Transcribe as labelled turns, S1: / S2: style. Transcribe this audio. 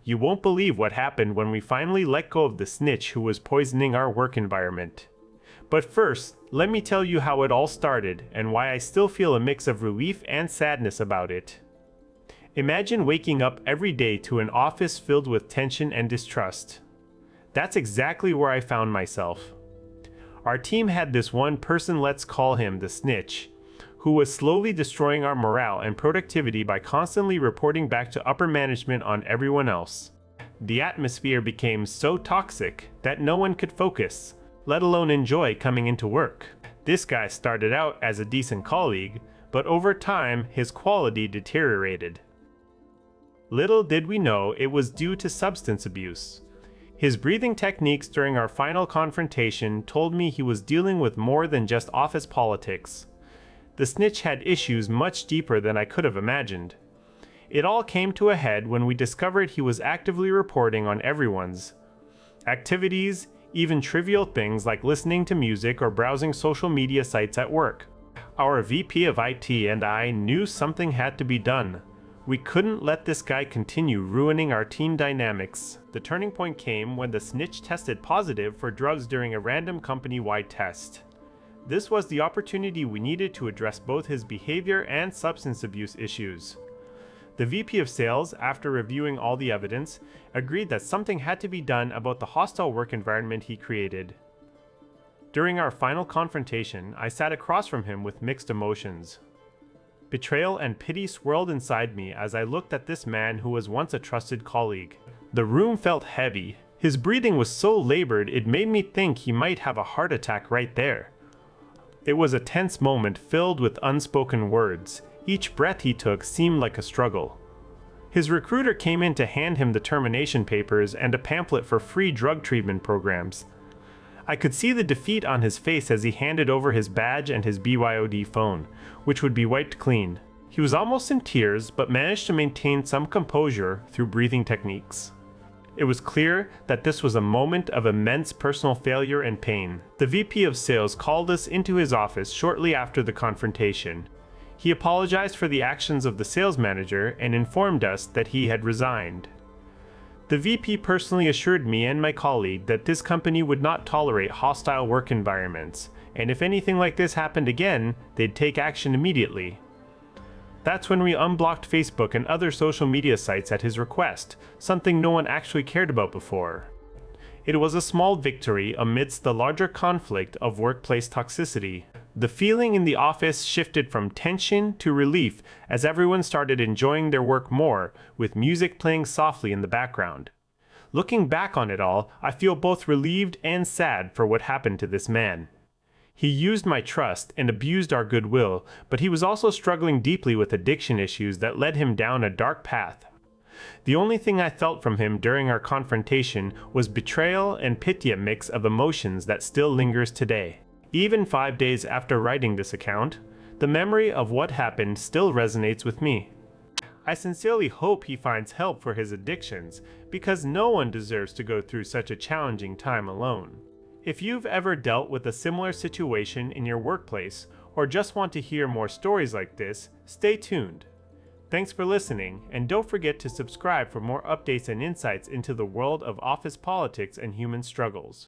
S1: You won't believe what happened when we finally let go of the snitch who was poisoning our work environment. But first, let me tell you how it all started and why I still feel a mix of relief and sadness about it. Imagine waking up every day to an office filled with tension and distrust. That's exactly where I found myself. Our team had this one person, let's call him the snitch, who was slowly destroying our morale and productivity by constantly reporting back to upper management on everyone else. The atmosphere became so toxic that no one could focus, let alone enjoy coming into work. This guy started out as a decent colleague, but over time his quality deteriorated. Little did we know it was due to substance abuse. His breathing techniques during our final confrontation told me he was dealing with more than just office politics. The snitch had issues much deeper than I could have imagined. It all came to a head when we discovered he was actively reporting on everyone's activities, even trivial things like listening to music or browsing social media sites at work. Our VP of IT and I knew something had to be done. We couldn't let this guy continue ruining our team dynamics. The turning point came when the snitch tested positive for drugs during a random company-wide test. This was the opportunity we needed to address both his behavior and substance abuse issues. The VP of Sales, after reviewing all the evidence, agreed that something had to be done about the hostile work environment he created. During our final confrontation, I sat across from him with mixed emotions. Betrayal and pity swirled inside me as I looked at this man who was once a trusted colleague. The room felt heavy. His breathing was so labored it made me think he might have a heart attack right there. It was a tense moment filled with unspoken words. Each breath he took seemed like a struggle. His recruiter came in to hand him the termination papers and a pamphlet for free drug treatment programs. I could see the defeat on his face as he handed over his badge and his BYOD phone, which would be wiped clean. He was almost in tears, but managed to maintain some composure through breathing techniques. It was clear that this was a moment of immense personal failure and pain. The VP of Sales called us into his office shortly after the confrontation. He apologized for the actions of the sales manager and informed us that he had resigned. The VP personally assured me and my colleague that this company would not tolerate hostile work environments, and if anything like this happened again, they'd take action immediately. That's when we unblocked Facebook and other social media sites at his request, something no one actually cared about before. It was a small victory amidst the larger conflict of workplace toxicity. The feeling in the office shifted from tension to relief as everyone started enjoying their work more, with music playing softly in the background. Looking back on it all, I feel both relieved and sad for what happened to this man. He used my trust and abused our goodwill, but he was also struggling deeply with addiction issues that led him down a dark path. The only thing I felt from him during our confrontation was betrayal and pity, a mix of emotions that still lingers today. Even 5 days after writing this account, the memory of what happened still resonates with me. I sincerely hope he finds help for his addictions, because no one deserves to go through such a challenging time alone. If you've ever dealt with a similar situation in your workplace, or just want to hear more stories like this, stay tuned. Thanks for listening, and don't forget to subscribe for more updates and insights into the world of office politics and human struggles.